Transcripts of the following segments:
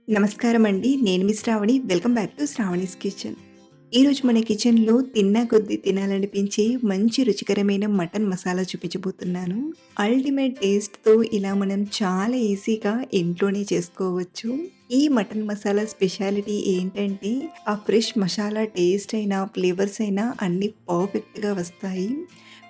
నమస్కారం అండి. నేను మీ Shravani. Welcome back to Shravani's kitchen. ఈరోజు మన కిచెన్‌లో తిన్నా కొద్దీ తినాలనిపించే మంచి రుచికరమైన మటన్ మసాలా చూపించబోతున్నాను. అల్టిమేట్ టేస్ట్‌తో ఇలా మనం చాలా ఈజీగా ఇంట్లోనే చేసుకోవచ్చు. ఈ మటన్ మసాలా స్పెషాలిటీ ఏంటంటే, ఆ ఫ్రెష్ మసాలా టేస్ట్ అయినా, ఫ్లేవర్స్ అయినా అన్నీ పర్ఫెక్ట్‌గా వస్తాయి.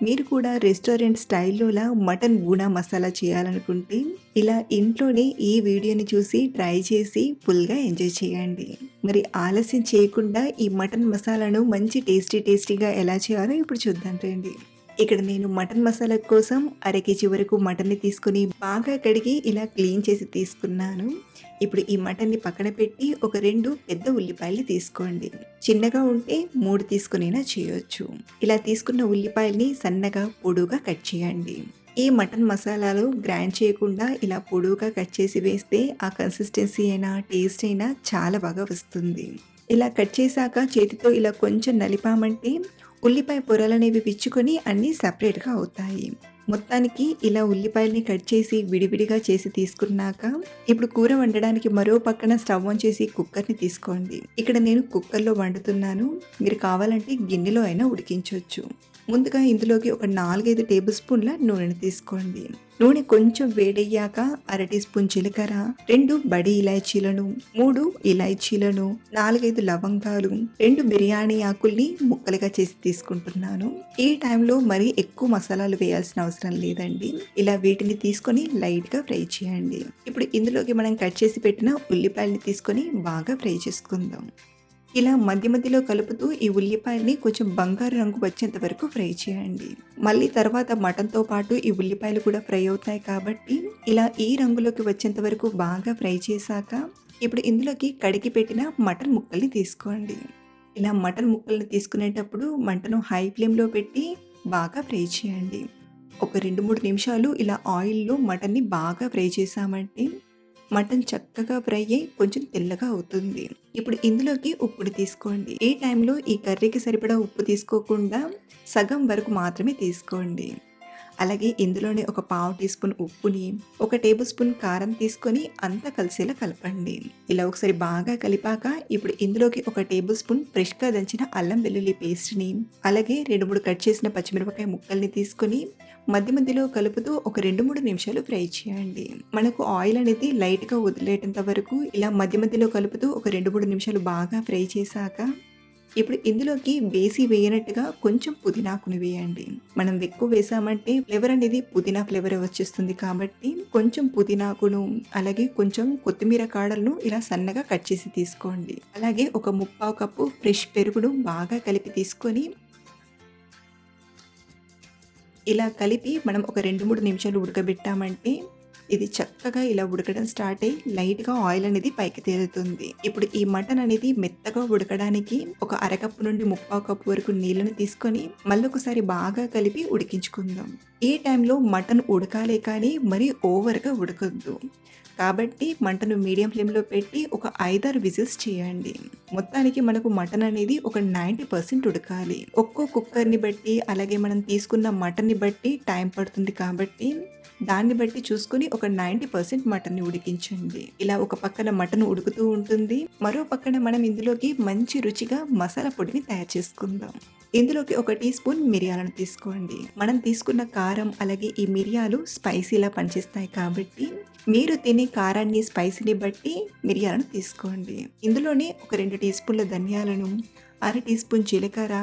మీరు కూడా రెస్టారెంట్ స్టైల్‌లోలా మటన్ బూనా మసాలా చేయాలనుకుంటే, ఇలా ఇంట్లోనే ఈ వీడియోని చూసి ట్రై చేసి ఫుల్‌గా ఎంజాయ్ చేయండి. మరి ఆలస్యం చేయకుండా ఈ మటన్ మసాలాను మంచి టేస్టీగా ఎలా చేయాలో ఇప్పుడు చూద్దాం రండి. ఇక్కడ నేను మటన్ మసాలా కోసం అర కేజీ వరకు మటన్‌ని తీసుకొని బాగా కడిగి ఇలా క్లీన్ చేసి తీసుకున్నాను. ఇప్పుడు ఈ మటన్‌ని పక్కన పెట్టి ఒక 2 పెద్ద ఉల్లిపాయలు తీసుకోండి. చిన్నగా ఉంటే 3 తీసుకొనైనా చేయొచ్చు. ఇలా తీసుకున్న ఉల్లిపాయల్ని సన్నగా పొడువుగా కట్ చేయండి. ఈ మటన్ మసాలాలో గ్రైండ్ చేయకుండా ఇలా పొడువుగా కట్ చేసి వేస్తే ఆ కన్సిస్టెన్సీ అయినా, టేస్ట్ అయినా చాలా బాగా వస్తుంది. ఇలా కట్ చేశాక చేతితో ఇలా కొంచెం నలిపామంటే ఉల్లిపాయ పొరలనేవి విచ్చుకొని అన్నీ సెపరేట్‌గా అవుతాయి. మొత్తానికి ఇలా ఉల్లిపాయల్ని కట్ చేసి విడివిడిగా చేసి తీసుకున్నాక, ఇప్పుడు కూర వండడానికి మరో పక్కన స్టవ్ ఆన్ చేసి కుక్కర్‌ని తీసుకోండి. ఇక్కడ నేను కుక్కర్‌లో వండుతున్నాను. మీరు కావాలంటే గిన్నెలో అయినా ఉడికించొచ్చు. ముందుగా ఇందులోకి ఒక 4, 5 టేబుల్ స్పూన్ల నూనెని తీసుకోండి. నూనె కొంచెం వేడయ్యాక అర టీ స్పూన్ జీలకర్ర, 2 బడి ఇలాచీలను, 3 ఇలాచీలను, 4, 5 లవంగాలు, 2 బిర్యానీ ఆకుల్ని ముక్కలుగా చేసి తీసుకుంటున్నాను. ఈ టైంలో మరీ ఎక్కువ మసాలాలు వేయాల్సిన అవసరం లేదండి. ఇలా వీటిని తీసుకొని లైట్‌గా ఫ్రై చేయండి. ఇప్పుడు ఇందులోకి మనం కట్ చేసి పెట్టిన ఉల్లిపాయల్ని తీసుకొని బాగా ఫ్రై చేసుకుందాం. ఇలా మధ్యలో కలుపుతూ ఈ ఉల్లిపాయల్ని కొంచెం బంగారు రంగు వచ్చేంత వరకు ఫ్రై చేయండి. మళ్ళీ తర్వాత మటన్‌తో పాటు ఈ ఉల్లిపాయలు కూడా ఫ్రై అవుతాయి కాబట్టి ఇలా ఈ రంగులోకి వచ్చేంత వరకు బాగా ఫ్రై చేశాక ఇప్పుడు ఇందులోకి కడిగి పెట్టిన మటన్ ముక్కల్ని తీసుకోండి. ఇలా మటన్ ముక్కల్ని తీసుకునేటప్పుడు మంటను హై ఫ్లేమ్‌లో పెట్టి బాగా ఫ్రై చేయండి. ఒక 2, 3 నిమిషాలు ఇలా ఆయిల్‌లో మటన్‌ని బాగా ఫ్రై చేశామంటే మటన్ చక్కగా ఫ్రై అయ్యి కొంచెం తెల్లగా అవుతుంది. ఇప్పుడు ఇందులోకి ఉప్పుని తీసుకోండి. ఈ టైంలో ఈ కర్రీకి సరిపడా ఉప్పు తీసుకోకుండా సగం వరకు మాత్రమే తీసుకోండి. అలాగే ఇందులోనే ఒక పావు టీ స్పూన్ ఉప్పుని, ఒక టేబుల్ స్పూన్ కారం తీసుకొని అంతా కలిసేలా కలపండి. ఇలా ఒకసారి బాగా కలిపాక ఇప్పుడు ఇందులోకి ఒక టేబుల్ స్పూన్ ఫ్రెష్‌గా దంచిన అల్లం వెల్లుల్లి పేస్ట్‌ని, అలాగే 2, 3 కట్ చేసిన పచ్చిమిరపకాయ ముక్కల్ని తీసుకొని మధ్యలో కలుపుతూ ఒక 2, 3 నిమిషాలు ఫ్రై చేయండి. మనకు ఆయిల్ అనేది లైట్‌గా వదిలేటంత వరకు ఇలా మధ్యలో కలుపుతూ ఒక 2, 3 నిమిషాలు బాగా ఫ్రై చేశాక ఇప్పుడు ఇందులోకి వేయనట్టుగా కొంచెం పుదీనాకుని వేయండి. మనం ఎక్కువ వేసామంటే ఫ్లేవర్ అనేది పుదీనా ఫ్లేవర్ వచ్చేస్తుంది కాబట్టి కొంచెం పుదీనాకును, అలాగే కొంచెం కొత్తిమీర కాడలను ఇలా సన్నగా కట్ చేసి తీసుకోండి. అలాగే ఒక ముప్పావు కప్పు ఫ్రెష్ పెరుగును బాగా కలిపి తీసుకొని ఇలా కలిపి మనం ఒక 2, 3 నిమిషాలు ఉడకబెట్టామంటే ఇది చక్కగా ఇలా ఉడకడం స్టార్ట్ అయ్యి లైట్‌గా ఆయిల్ అనేది పైకి తేలుతుంది. ఇప్పుడు ఈ మటన్ అనేది మెత్తగా ఉడకడానికి ఒక అరకప్పు నుండి ముప్పావు కప్పు వరకు నీళ్ళని తీసుకొని మళ్ళొకసారి బాగా కలిపి ఉడికించుకుందాం. ఈ టైంలో మటన్ ఉడకాలే కానీ మరీ ఓవర్‌గా ఉడకొద్దు. కాబట్టి మంటను మీడియం ఫ్లేమ్‌లో పెట్టి ఒక 5, 6 విజిల్స్ చేయండి. మొత్తానికి మనకు మటన్ అనేది ఒక 90% ఉడకాలి. ఒక్కో కుక్కర్‌ని బట్టి అలాగే మనం తీసుకున్న మటన్‌ని బట్టి టైం పడుతుంది కాబట్టి దాన్ని బట్టి చూసుకొని ఒక 90% మటన్‌ని ఉడికించండి. ఇలా ఒక పక్కన మటన్ ఉడుకుతూ ఉంటుంది. మరో పక్కన మనం ఇందులోకి మంచి రుచిగా మసాలా పొడిని తయారు చేసుకుందాం. ఇందులోకి ఒక టీ స్పూన్ మిరియాలను తీసుకోండి. మనం తీసుకున్న కారం అలాగే ఈ మిరియాలు స్పైసీలా పనిచేస్తాయి కాబట్టి మీరు తినే కారాన్ని, స్పైసీని బట్టి మిరియాలను తీసుకోండి. ఇందులోనే ఒక 2 టీ స్పూన్ల ధనియాలను, అర టీ స్పూన్ జీలకర్ర,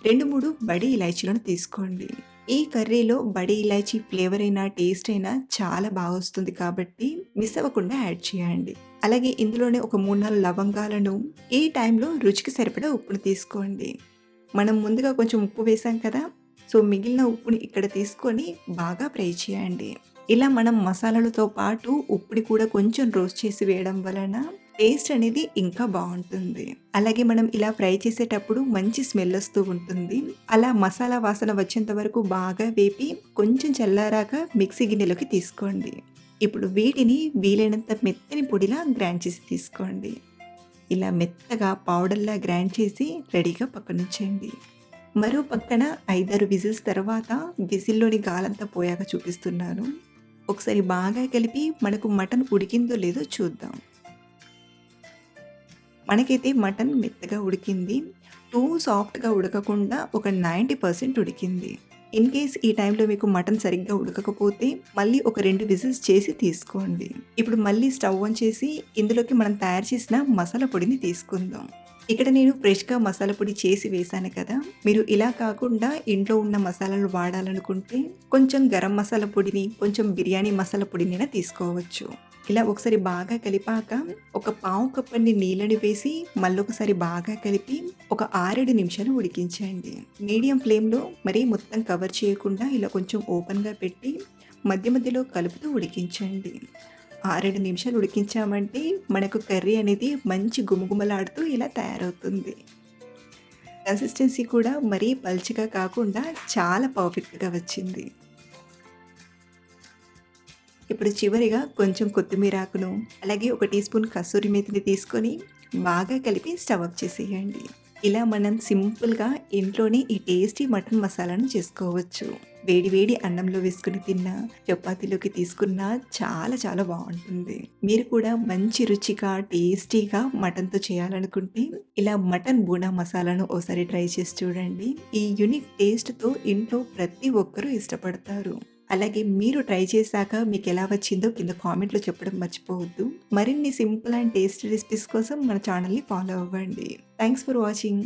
2, 3 బడి ఇలాచీలను తీసుకోండి. ఈ కర్రీలో బడి ఇలాచీ ఫ్లేవర్ అయినా, టేస్ట్ అయినా చాలా బాగొస్తుంది కాబట్టి మిస్ అవ్వకుండా యాడ్ చేయండి. అలాగే ఇందులోనే ఒక 3, 4 లవంగాలను, ఈ టైంలో రుచికి సరిపడా ఉప్పును తీసుకోండి. మనం ముందుగా కొంచెం ఉప్పు వేసాం కదా! సో, మిగిలిన ఉప్పుని ఇక్కడ తీసుకొని బాగా ఫ్రై చేయండి. ఇలా మనం మసాలాలతో పాటు ఉప్పుని కూడా కొంచెం రోస్ట్ చేసి వేయడం వలన టేస్ట్ అనేది ఇంకా బావుంటుంది. అలాగే మనం ఇలా ఫ్రై చేసేటప్పుడు మంచి స్మెల్ వస్తూ ఉంటుంది. అలా మసాలా వాసన వచ్చేంత వరకు బాగా వేపి కొంచెం చల్లారాక మిక్సీ గిన్నెలోకి తీసుకోండి. ఇప్పుడు వీటిని వీలైనంత మెత్తని పొడిలా గ్రైండ్ చేసి తీసుకోండి. ఇలా మెత్తగా పౌడర్‌లా గ్రైండ్ చేసి రెడీగా పక్కనుంచండి. మరో పక్కన 5, 6 విజిల్స్ తర్వాత విజిల్‌లోని గాలంతా పోయాక చూపిస్తున్నాను. ఒకసారి బాగా కలిపి మనకు మటన్ ఉడికిందో లేదో చూద్దాం. మనకైతే మటన్ మెత్తగా ఉడికింది. టూ సాఫ్ట్‌గా ఉడకకుండా ఒక 90% ఉడికింది. ఇన్ కేస్ ఈ టైంలో మీకు మటన్ సరిగ్గా ఉడకకపోతే మళ్ళీ ఒక 2 విజిల్స్ చేసి తీసుకోండి. ఇప్పుడు మళ్ళీ స్టవ్ ఆన్ చేసి ఇందులోకి మనం తయారు చేసిన మసాలా పొడిని తీసుకుందాం. ఇక్కడ నేను ఫ్రెష్‌గా మసాలా పొడి చేసి వేశాను కదా! మీరు ఇలా కాకుండా ఇంట్లో ఉన్న మసాలాలు వాడాలనుకుంటే కొంచెం గరం మసాలా పొడిని, కొంచెం బిర్యానీ మసాలా పొడినైనా తీసుకోవచ్చు. ఇలా ఒకసారి బాగా కలిపాక ఒక పావు కప్పన్ని నీళ్ళని వేసి మళ్ళొకసారి బాగా కలిపి ఒక 6, 7 నిమిషాలు ఉడికించండి. మీడియం ఫ్లేమ్‌లో మరీ మొత్తం కవర్ చేయకుండా ఇలా కొంచెం ఓపెన్‌గా పెట్టి మధ్య మధ్యలో కలుపుతూ ఉడికించండి. 6, 7 నిమిషాలు ఉడికించామంటే మనకు కర్రీ అనేది మంచి గుమగుమలాడుతూ ఇలా తయారవుతుంది. కన్సిస్టెన్సీ కూడా మరీ పల్చగా కాకుండా చాలా పర్ఫెక్ట్‌గా వచ్చింది. ఇప్పుడు చివరిగా కొంచెం కొత్తిమీర ఆకును, అలాగే ఒక టీ స్పూన్ కస్తూరి మేతిని తీసుకొని బాగా కలిపి స్టవ్ ఆఫ్ చేసేయండి. ఇలా మనం సింపుల్‌గా ఇంట్లోనే ఈ టేస్టీ మటన్ మసాలాను చేసుకోవచ్చు. వేడి వేడి అన్నంలో వేసుకొని తిన్నా, చపాతీలోకి తీసుకున్నా చాలా చాలా బావుంటుంది. మీరు కూడా మంచి రుచిగా, టేస్టీగా మటన్‌తో చేయాలనుకుంటే ఇలా మటన్ బూనా మసాలాను ఓసారి ట్రై చేసి చూడండి. ఈ యూనిక్ టేస్ట్‌తో ఇంట్లో ప్రతి ఒక్కరూ ఇష్టపడతారు. అలాగే మీరు ట్రై చేశాక మీకెలా వచ్చిందో కింద కామెంట్‌లో చెప్పడం మర్చిపోవద్దు. మరిన్ని సింపుల్ అండ్ టేస్టీ రెసిపీస్ కోసం మన ఛానెల్‌ని ఫాలో అవ్వండి. Thanks for watching.